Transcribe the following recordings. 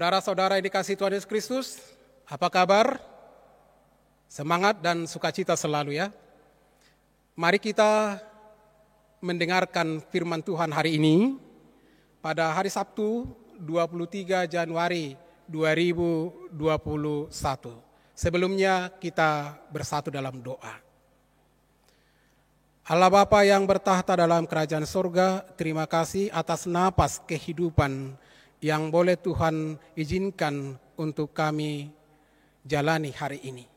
Saudara-saudara yang dikasihi Tuhan Yesus Kristus, apa kabar? Semangat dan sukacita selalu ya. Mari kita mendengarkan firman Tuhan hari ini pada hari Sabtu 23 Januari 2021. Sebelumnya kita bersatu dalam doa. Allah Bapa yang bertahta dalam kerajaan surga, terima kasih atas napas kehidupan yang boleh Tuhan izinkan untuk kami jalani hari ini.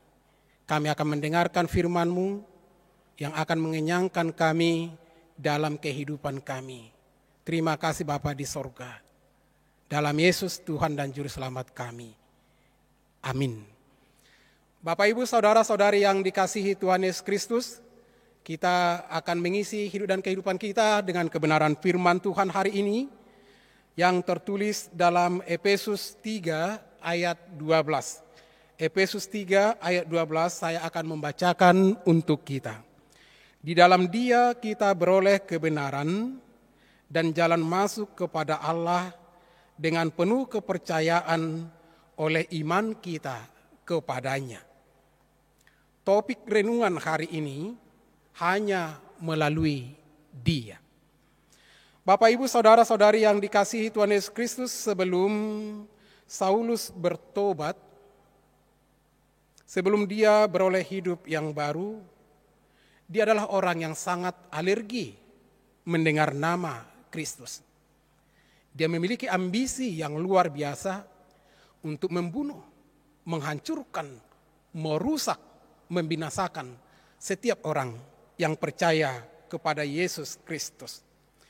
Kami akan mendengarkan firman-Mu yang akan mengenyangkan kami dalam kehidupan kami. Terima kasih Bapa di surga. Dalam Yesus Tuhan dan Juru Selamat kami. Amin. Bapak Ibu saudara-saudari yang dikasihi Tuhan Yesus Kristus, kita akan mengisi hidup dan kehidupan kita dengan kebenaran firman Tuhan hari ini yang tertulis dalam Efesus 3 ayat 12. Efesus 3 ayat 12 saya akan membacakan untuk kita. Di dalam Dia kita beroleh kebenaran dan jalan masuk kepada Allah dengan penuh kepercayaan oleh iman kita kepadanya. Topik renungan hari ini hanya melalui Dia. Bapak Ibu saudara-saudari yang dikasihi Tuhan Yesus Kristus, sebelum Saulus bertobat, sebelum dia beroleh hidup yang baru, dia adalah orang yang sangat alergi mendengar nama Kristus. Dia memiliki ambisi yang luar biasa untuk membunuh, menghancurkan, merusak, membinasakan setiap orang yang percaya kepada Yesus Kristus.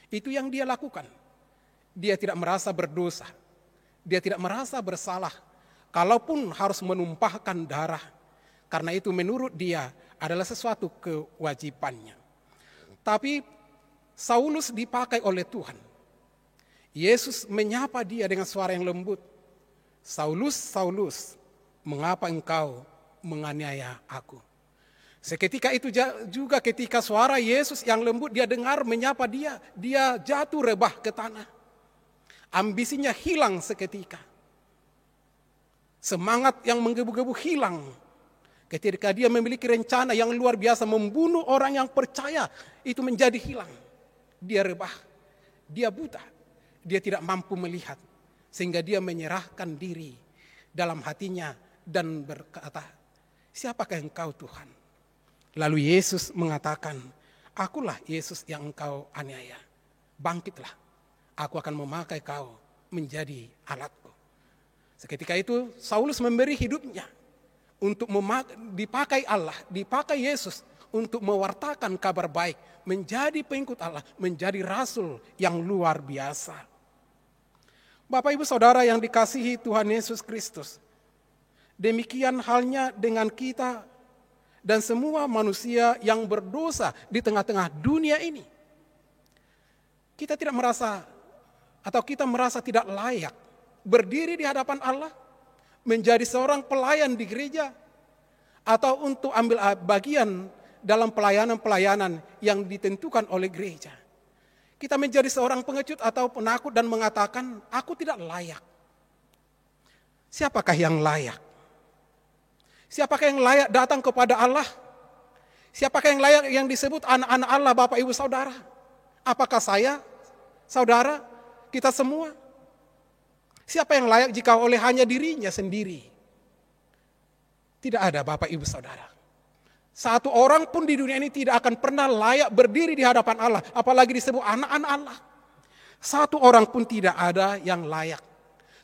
Itu yang dia lakukan. Dia tidak merasa berdosa. Dia tidak merasa bersalah. Kalaupun harus menumpahkan darah. Karena itu menurut dia adalah sesuatu kewajibannya. Tapi Saulus dipakai oleh Tuhan. Yesus menyapa dia dengan suara yang lembut. Saulus, Saulus, mengapa engkau menganiaya aku? Seketika itu juga ketika suara Yesus yang lembut dia dengar menyapa dia jatuh rebah ke tanah. Ambisinya hilang seketika. Semangat yang menggebu-gebu hilang. Ketika dia memiliki rencana yang luar biasa membunuh orang yang percaya, itu menjadi hilang. Dia rebah, dia buta, dia tidak mampu melihat. Sehingga dia menyerahkan diri dalam hatinya dan berkata, siapakah engkau Tuhan? Lalu Yesus mengatakan, akulah Yesus yang engkau aniaya. Bangkitlah, aku akan memakai kau menjadi alatku. Seketika itu Saulus memberi hidupnya untuk dipakai Allah, dipakai Yesus untuk mewartakan kabar baik, menjadi pengikut Allah, menjadi rasul yang luar biasa. Bapak Ibu Saudara yang dikasihi Tuhan Yesus Kristus, demikian halnya dengan kita dan semua manusia yang berdosa di tengah-tengah dunia ini. Kita tidak merasa atau kita merasa tidak layak berdiri di hadapan Allah, menjadi seorang pelayan di gereja, atau untuk ambil bagian dalam pelayanan-pelayanan yang ditentukan oleh gereja. Kita menjadi seorang pengecut atau penakut dan mengatakan, aku tidak layak. Siapakah yang layak? Siapakah yang layak datang kepada Allah? Siapakah yang layak yang disebut anak-anak Allah, Bapak Ibu Saudara? Apakah saya, saudara, kita semua? Siapa yang layak jika oleh hanya dirinya sendiri? Tidak ada Bapak Ibu Saudara. Satu orang pun di dunia ini tidak akan pernah layak berdiri di hadapan Allah, apalagi disebut anak-anak Allah. Satu orang pun tidak ada yang layak.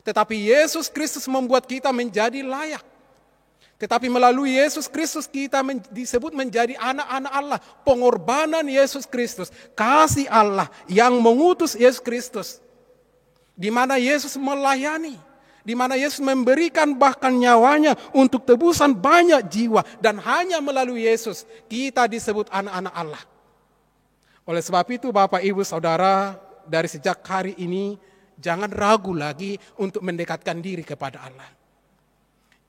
Tetapi Yesus Kristus membuat kita menjadi layak. Tetapi melalui Yesus Kristus kita disebut menjadi anak-anak Allah. Pengorbanan Yesus Kristus, kasih Allah yang mengutus Yesus Kristus. Di mana Yesus melayani, di mana Yesus memberikan bahkan nyawanya untuk tebusan banyak jiwa. Dan hanya melalui Yesus kita disebut anak-anak Allah. Oleh sebab itu Bapak Ibu Saudara, dari sejak hari ini jangan ragu lagi untuk mendekatkan diri kepada Allah.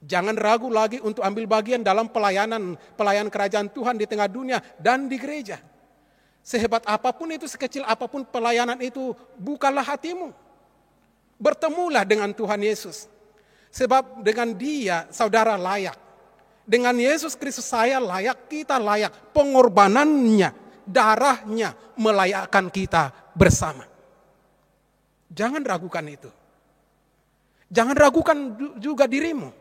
Jangan ragu lagi untuk ambil bagian dalam pelayanan kerajaan Tuhan di tengah dunia dan di gereja. Sehebat apapun itu, sekecil apapun pelayanan itu, bukalah hatimu. Bertemulah dengan Tuhan Yesus. Sebab dengan dia saudara layak. Dengan Yesus Kristus saya layak, kita layak. Pengorbanannya, darahnya melayakkan kita bersama. Jangan ragukan itu. Jangan ragukan juga dirimu.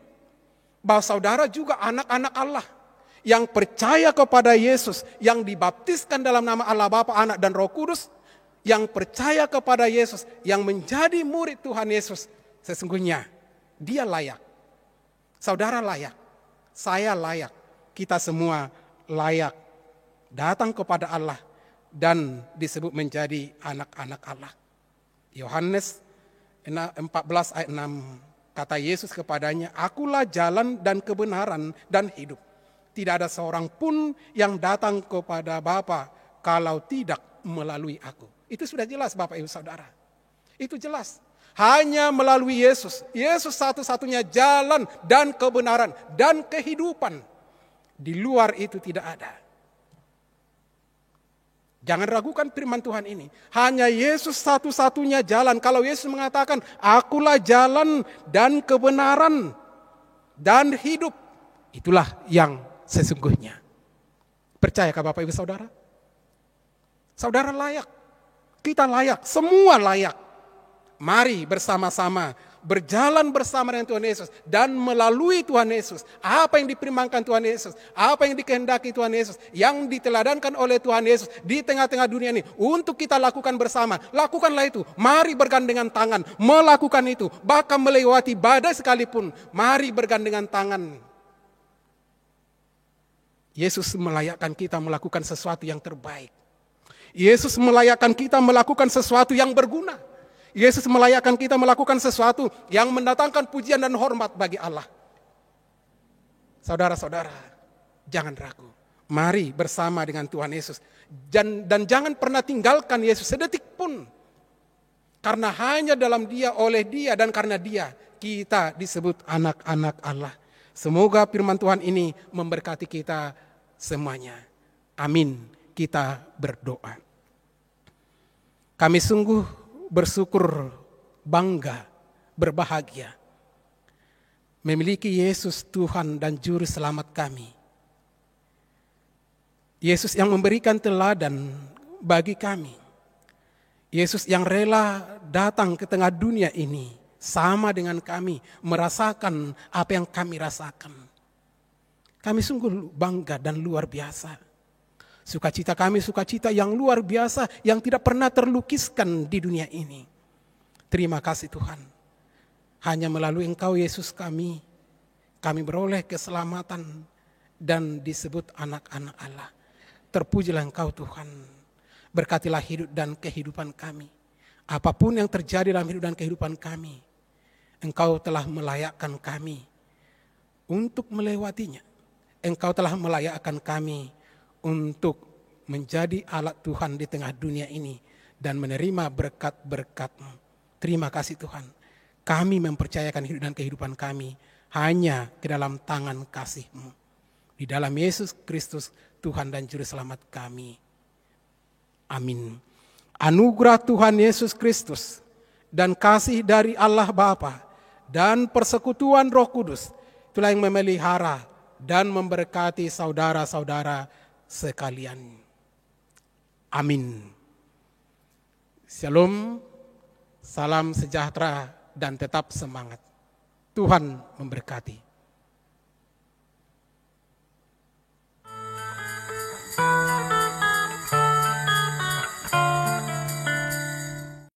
Bahwa saudara juga anak-anak Allah. Yang percaya kepada Yesus, yang dibaptiskan dalam nama Allah Bapa, Anak dan Roh Kudus, yang percaya kepada Yesus, yang menjadi murid Tuhan Yesus, sesungguhnya dia layak. Saudara layak, saya layak, kita semua layak datang kepada Allah dan disebut menjadi anak-anak Allah. Yohanes 14 ayat 6, kata Yesus kepadanya, "Akulah jalan dan kebenaran dan hidup. Tidak ada seorang pun yang datang kepada Bapa kalau tidak melalui aku." Itu sudah jelas Bapak Ibu Saudara. Itu jelas. Hanya melalui Yesus. Yesus satu-satunya jalan dan kebenaran dan kehidupan. Di luar itu tidak ada. Jangan ragukan firman Tuhan ini. Hanya Yesus satu-satunya jalan. Kalau Yesus mengatakan, "Akulah jalan dan kebenaran dan hidup." Itulah yang sesungguhnya. Percayakah Bapak Ibu Saudara? Saudara layak. Kita layak. Semua layak. Mari bersama-sama berjalan bersama dengan Tuhan Yesus dan melalui Tuhan Yesus. Apa yang difirmankan Tuhan Yesus, apa yang dikehendaki Tuhan Yesus, yang diteladankan oleh Tuhan Yesus di tengah-tengah dunia ini untuk kita lakukan bersama. Lakukanlah itu. Mari bergandengan tangan melakukan itu. Bahkan melewati badai sekalipun, mari bergandengan tangan. Yesus melayakkan kita melakukan sesuatu yang terbaik. Yesus melayakkan kita melakukan sesuatu yang berguna. Yesus melayakkan kita melakukan sesuatu yang mendatangkan pujian dan hormat bagi Allah. Saudara-saudara, jangan ragu. Mari bersama dengan Tuhan Yesus. Dan jangan pernah tinggalkan Yesus sedetik pun. Karena hanya dalam Dia, oleh Dia, dan karena Dia, kita disebut anak-anak Allah. Semoga firman Tuhan ini memberkati kita semuanya. Amin. Kita berdoa. Kami sungguh bersyukur, bangga, berbahagia memiliki Yesus Tuhan dan Juru Selamat kami. Yesus yang memberikan teladan bagi kami. Yesus yang rela datang ke tengah dunia ini sama dengan kami, merasakan apa yang kami rasakan. Kami sungguh bangga dan luar biasa. Sukacita kami, sukacita yang luar biasa, yang tidak pernah terlukiskan di dunia ini. Terima kasih Tuhan. Hanya melalui Engkau Yesus kami beroleh keselamatan dan disebut anak-anak Allah. Terpujilah Engkau Tuhan. Berkatilah hidup dan kehidupan kami. Apapun yang terjadi dalam hidup dan kehidupan kami, Engkau telah melayakkan kami untuk melewatinya. Engkau telah melayakkan kami untuk menjadi alat Tuhan di tengah dunia ini dan menerima berkat-berkat-Mu. Terima kasih Tuhan. Kami mempercayakan hidup dan kehidupan kami hanya ke dalam tangan kasih-Mu. Di dalam Yesus Kristus Tuhan dan Juru Selamat kami. Amin. Anugerah Tuhan Yesus Kristus dan kasih dari Allah Bapa dan persekutuan Roh Kudus itulah yang memelihara dan memberkati saudara-saudara sekalian. Amin. Shalom, salam sejahtera dan tetap semangat. Tuhan memberkati.